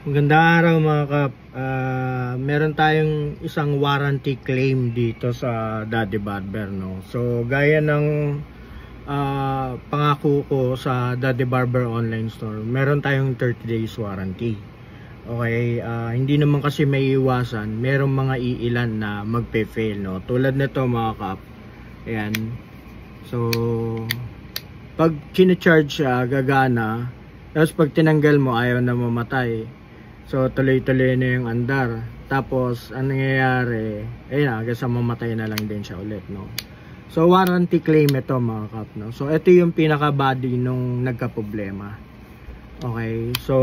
Magandang araw mga kap. Meron tayong isang warranty claim dito sa Daddy Barber, no? So gaya ng pangako ko sa Daddy Barber online store, meron tayong 30 days warranty. Okay, hindi naman kasi may iwasan, merong mga iilan na magpe-fail, no? Tulad nito mga kap. Ayan. So pag kina-charge siya, gagana. Tapos pag tinanggal mo, ayaw na mamatay. So tuloy-tuloy na yung andar. Tapos ang nangyayari, ayun, hanggang sa mamatay na lang din siya ulit, no. So warranty claim ito mga kap, no. So ito yung pinaka body nung nagka-problema. Okay, so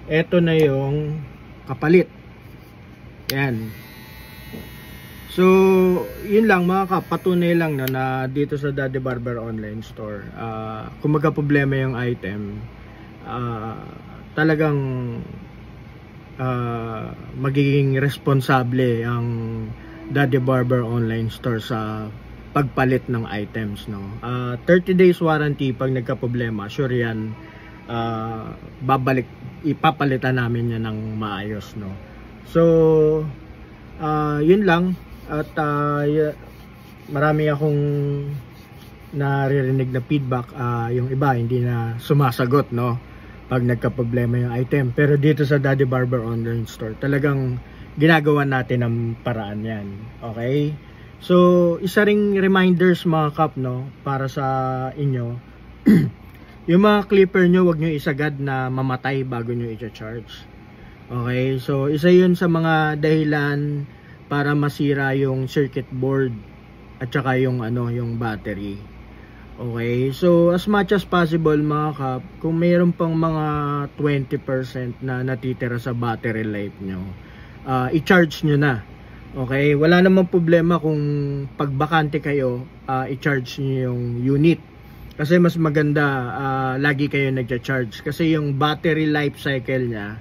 ito na yung kapalit. Yan. So yun lang mga kap, patunay lang na dito sa Daddy Barber online store, kung magka-problema yung item, talagang magiging responsable ang Daddy Barber online store sa pagpalit ng items, no. 30 days warranty. Pag nagka-problema, sure yan, ipapalitan namin yan ng maayos, no. So yun lang. At marami akong naririnig na feedback, yung iba hindi na sumasagot, no, pag nagka-problema yung item. Pero dito sa Daddy Barber online store, talagang ginagawa natin ang paraan yan. Okay, so isa ring reminders mga kap, no, para sa inyo. Yung mga clipper nyo, wag nyo isagad na mamatay bago nyo i-charge. Okay, so isa yun sa mga dahilan para masira yung circuit board at saka yung yung battery. Okay, so as much as possible mga kap, kung mayroon pang mga 20% na natitira sa battery life nyo, i-charge nyo na. Okay, wala namang problema kung pagbakante kayo, i-charge nyo yung unit. Kasi mas maganda lagi kayo nagcha-charge, kasi yung battery life cycle nya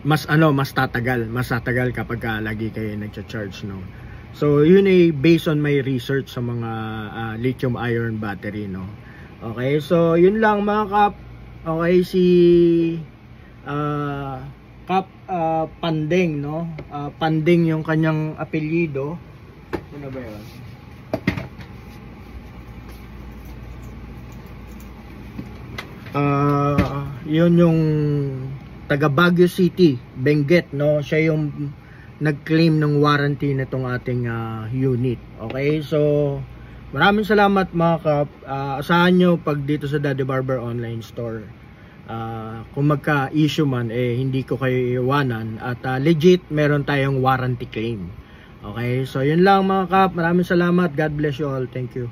mas tatagal kapag lagi kayo nagcha-charge, no. So yun ay based on my research sa mga lithium ion battery, no. Okay, so yun lang mga kap. Okay, si Kap Pandeng, no. Pandeng yung kanyang apelyido. Ano ba yun? Yun yung taga Baguio City, Benguet, no. Siya yung nag-claim ng warranty nitong ating unit. Okay, so maraming salamat mga kap. Asahan nyo pag dito sa Daddy Barber online store, kung magka-issue man, hindi ko kayo iwanan, at legit meron tayong warranty claim. Okay, so yun lang mga kap. Maraming salamat. God bless you all. Thank you.